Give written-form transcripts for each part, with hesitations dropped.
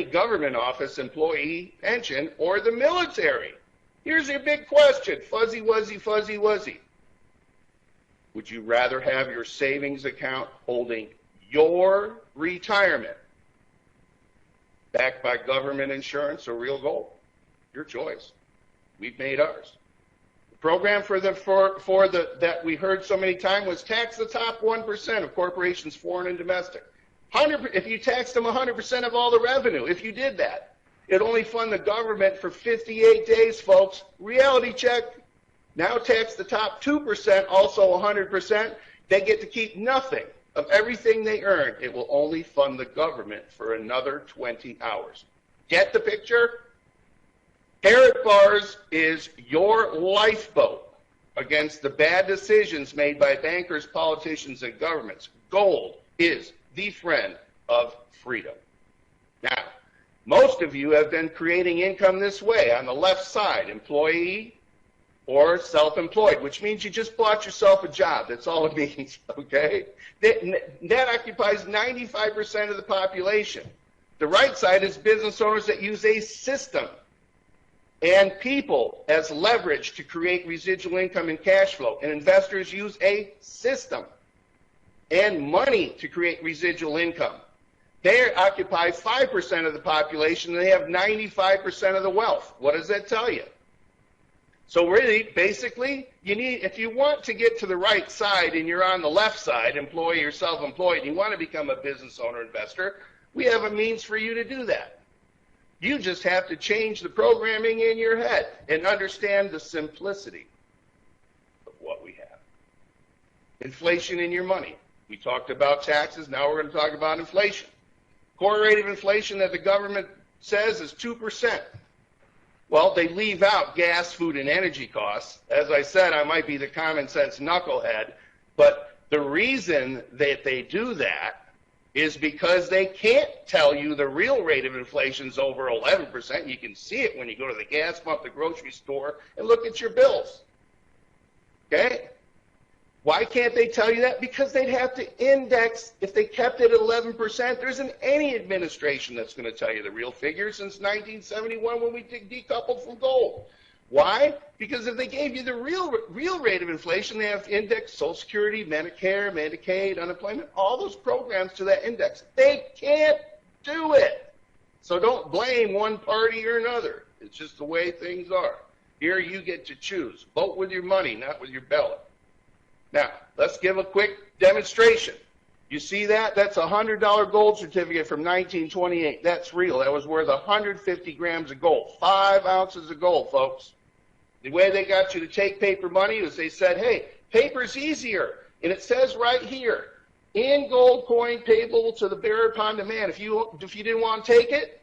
government office employee pension or the military. Here's a big question, fuzzy wuzzy, fuzzy wuzzy. Would you rather have your savings account holding your retirement backed by government insurance or real gold? Your choice. We've made ours. The program that we heard so many times was tax the top 1% of corporations, foreign and domestic. If you taxed them 100% of all the revenue, if you did that, it only fund the government for 58 days, folks. Reality check. Now tax the top 2%, also 100%. They get to keep nothing of everything they earn. It will only fund the government for another 20 hours. Get the picture? Karatbars is your lifeboat against the bad decisions made by bankers, politicians, and governments. Gold is the friend of freedom. Now, most of you have been creating income this way. On the left side, employee or self-employed, which means you just bought yourself a job. That's all it means, okay? That occupies 95% of the population. The right side is business owners that use a system and people as leverage to create residual income and cash flow. And investors use a system and money to create residual income. They occupy 5% of the population, and they have 95% of the wealth. What does that tell you? So really, basically, if you want to get to the right side and you're on the left side, employee or self-employed, and you want to become a business owner investor, we have a means for you to do that. You just have to change the programming in your head and understand the simplicity of what we have. Inflation in your money. We talked about taxes, now we're going to talk about inflation. Core rate of inflation that the government says is 2%. Well, they leave out gas, food, and energy costs. As I said, I might be the common sense knucklehead, but the reason that they do that is because they can't tell you the real rate of inflation is over 11%. You can see it when you go to the gas pump, the grocery store, and look at your bills. Okay? Why can't they tell you that? Because they'd have to index, if they kept it at 11%, there isn't any administration that's going to tell you the real figure since 1971 when we decoupled from gold. Why? Because if they gave you the real rate of inflation, they have to index Social Security, Medicare, Medicaid, unemployment, all those programs to that index. They can't do it. So don't blame one party or another. It's just the way things are. Here you get to choose. Vote with your money, not with your ballot. Now, let's give a quick demonstration. You see that? That's a $100 gold certificate from 1928. That's real. That was worth 150 grams of gold. 5 ounces of gold, folks. The way they got you to take paper money is they said, hey, paper's easier. And it says right here, in gold coin payable to the bearer upon demand. If you didn't want to take it,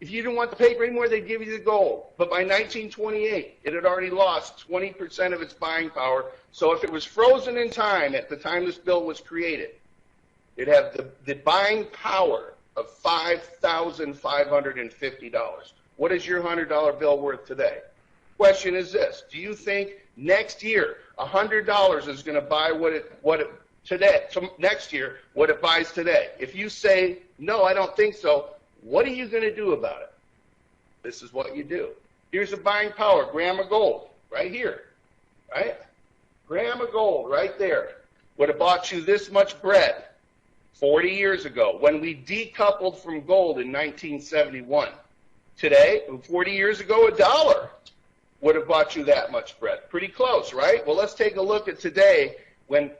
if you didn't want the paper anymore, they'd give you the gold. But by 1928, it had already lost 20% of its buying power. So if it was frozen in time at the time this bill was created, it'd have the buying power of $5,550. What is your $100 bill worth today? Question is this: do you think next year $100 is going to buy what it today? So next year, what it buys today? If you say no, I don't think so. What are you going to do about it? This is what you do. Here's the buying power, gram of gold, right here, right? Gram of gold right there. Would have bought you this much bread 40 years ago when we decoupled from gold in 1971. Today, 40 years ago, $1 would have bought you that much bread. Pretty close, right? Well, let's take a look at today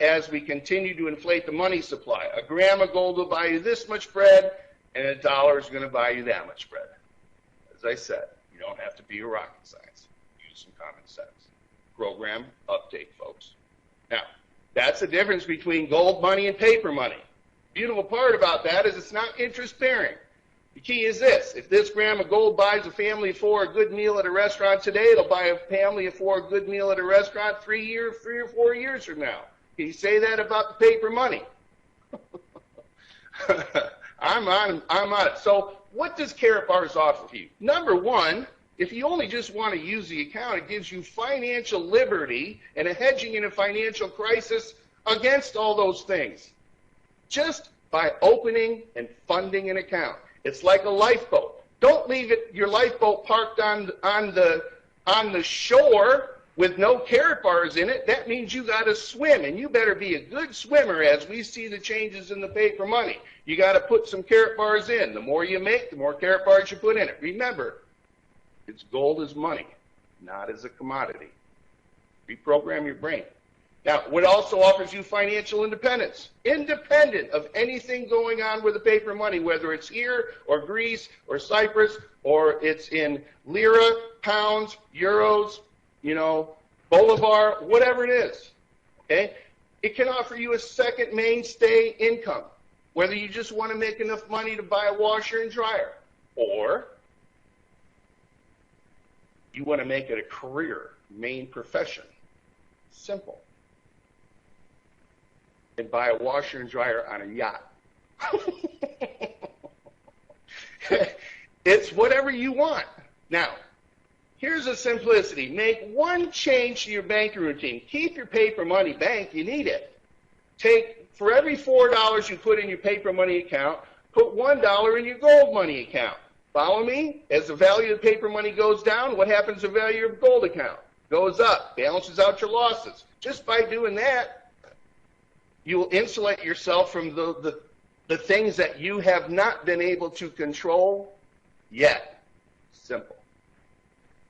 as we continue to inflate the money supply. A gram of gold will buy you this much bread, and $1 is going to buy you that much bread. As I said, you don't have to be a rocket science. Use some common sense. Program update, folks. Now, that's the difference between gold money and paper money. Beautiful part about that is it's not interest bearing. The key is this: if this gram of gold buys a family of 4 a good meal at a restaurant today, it'll buy a family of 4 a good meal at a restaurant 3 or 4 years from now. Can you say that about the paper money? I'm on it. So what does Karatbars offer you? Number one, if you only just want to use the account, it gives you financial liberty and a hedging in a financial crisis against all those things, just by opening and funding an account. It's like a lifeboat. Don't leave your lifeboat parked on the shore with no carrot bars in it. That means you got to swim, and you better be a good swimmer as we see the changes in the paper money. You got to put some carrot bars in. The more you make, the more carrot bars you put in it. Remember, it's gold as money, not as a commodity. Reprogram your brain. Now, what also offers you financial independence, independent of anything going on with the paper money, whether it's here or Greece or Cyprus or it's in lira, pounds, euros, bolivar, whatever it is. Okay? It can offer you a second mainstay income, whether you just want to make enough money to buy a washer and dryer, or you want to make it a career, main profession. Simple. And buy a washer and dryer on a yacht. It's whatever you want. Now, here's the simplicity. Make one change to your banking routine. Keep your paper money bank. You need it. For every $4 you put in your paper money account, put $1 in your gold money account. Follow me? As the value of the paper money goes down, what happens to the value of your gold account? Goes up, balances out your losses. Just by doing that, you will insulate yourself from the things that you have not been able to control yet. Simple.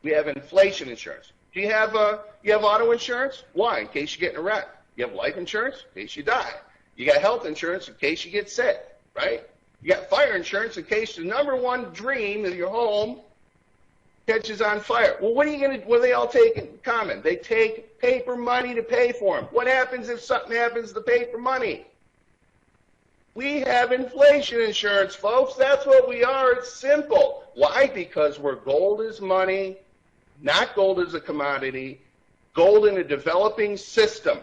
We have inflation insurance. Do you have auto insurance? Why? In case you get in a wreck. You have life insurance? In case you die. You got health insurance in case you get sick, right? You got fire insurance in case the #1 dream of your home catches on fire. Well, what do they all take in common? They take paper money to pay for them. What happens if something happens to the paper money? We have inflation insurance, folks. That's what we are. It's simple. Why? Because we're gold as money, not gold as a commodity, gold in a developing system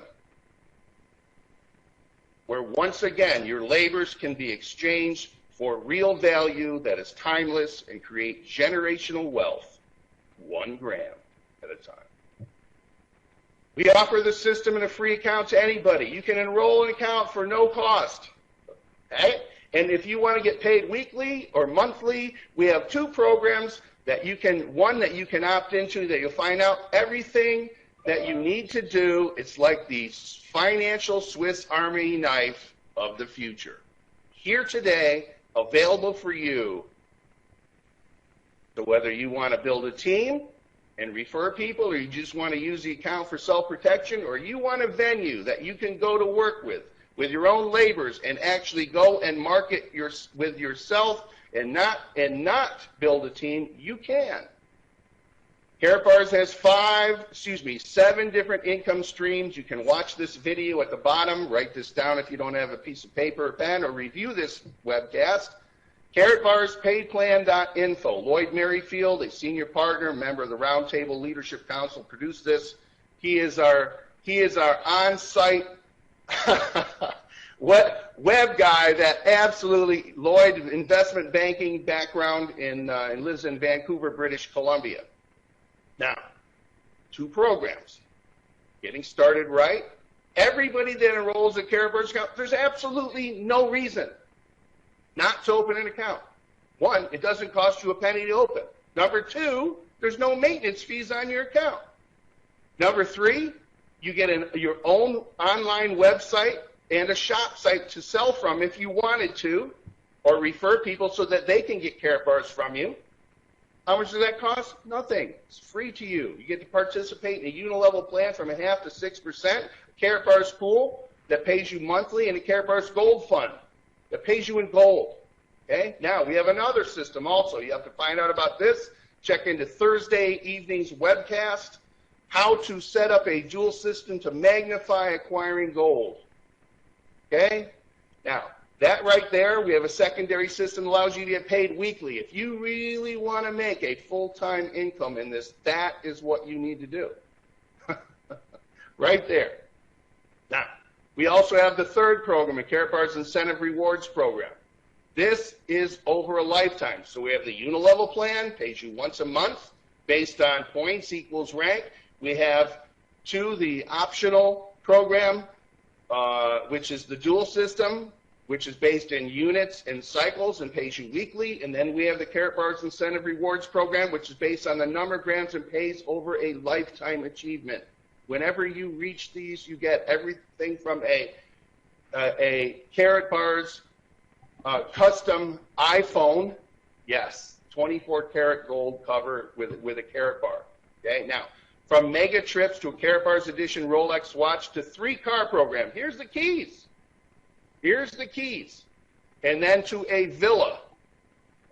where, once again, your labors can be exchanged for real value that is timeless and create generational wealth, 1 gram at a time. We offer the system in a free account to anybody. You can enroll an account for no cost. Okay? And if you want to get paid weekly or monthly, we have 2 programs that one that you can opt into that you'll find out everything that you need to do. It's like the financial Swiss Army knife of the future. Here today, available for you. So whether you want to build a team and refer people, or you just want to use the account for self-protection, or you want a venue that you can go to work with your own labors and actually go and market with yourself and not build a team, you can. Karatbars has 7 different income streams. You can watch this video at the bottom. Write this down if you don't have a piece of paper or pen, or review this webcast. Karatbars payplan.info. Lloyd Merrifield, a senior partner, member of the Roundtable Leadership Council, produced this. He is our on-site web guy that absolutely, Lloyd, investment banking background and lives in Vancouver, British Columbia. Now, 2 programs. Getting started right. Everybody that enrolls at Karatbars account, there's absolutely no reason not to open an account. 1, it doesn't cost you a penny to open. Number 2, there's no maintenance fees on your account. Number 3, you get your own online website and a shop site to sell from if you wanted to, or refer people so that they can get Karatbars from you. How much does that cost? Nothing. It's free to you. You get to participate in a unilevel plan from 0.5% to 6%, Karatbars pool that pays you monthly, and a Karatbars gold fund that pays you in gold. Okay? Now, we have another system also. You have to find out about this. Check into Thursday evening's webcast, how to set up a dual system to magnify acquiring gold. Okay? Now, that right there, we have a secondary system that allows you to get paid weekly. If you really want to make a full-time income in this, that is what you need to do. Right there. Now, we also have the 3rd program, a Karatbars Incentive Rewards Program. This is over a lifetime. So we have the unilevel plan, pays you once a month, based on points equals rank. We have 2, the optional program, which is the dual system. which is based in units and cycles and pays you weekly. And then we have the Karatbars Incentive Rewards Program, which is based on the number of grams and pays over a lifetime achievement. Whenever you reach these, you get everything from a Karatbars custom iPhone, yes, 24 karat gold cover with a Karatbar. Okay, now from mega trips to a Karatbars edition Rolex watch to 3-car program. Here's the keys. Here's the keys. And then to a villa.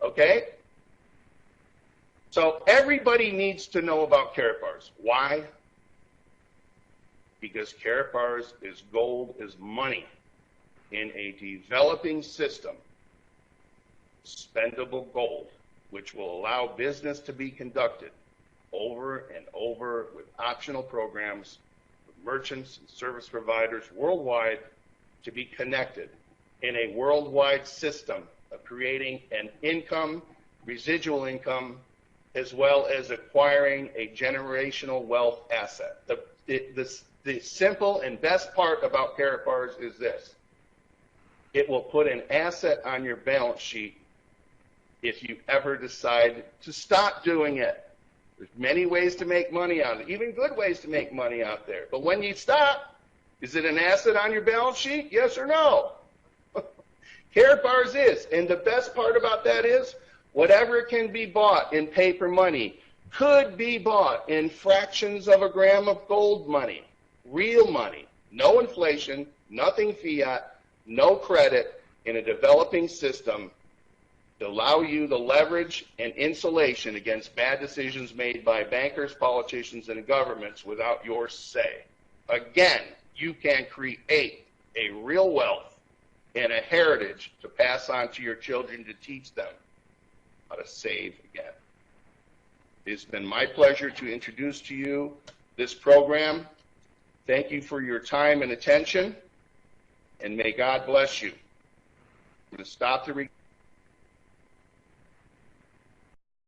Okay? So everybody needs to know about Karatbars. Why? Because Karatbars is gold is money in a developing system. Spendable gold, which will allow business to be conducted over and over with optional programs with merchants and service providers worldwide to be connected in a worldwide system of creating an income, residual income, as well as acquiring a generational wealth asset. The simple and best part about Karatbars is this. It will put an asset on your balance sheet if you ever decide to stop doing it. There's many ways to make money out of it, even good ways to make money out there. But when you stop, is it an asset on your balance sheet? Yes or no? Karatbars is. And the best part about that is whatever can be bought in paper money could be bought in fractions of a gram of gold money, real money, no inflation, nothing fiat, no credit, in a developing system to allow you the leverage and insulation against bad decisions made by bankers, politicians, and governments without your say. Again, you can create a real wealth and a heritage to pass on to your children to teach them how to save again. It's been my pleasure to introduce to you this program. Thank you for your time and attention, and may God bless you. I'm going to stop the recording.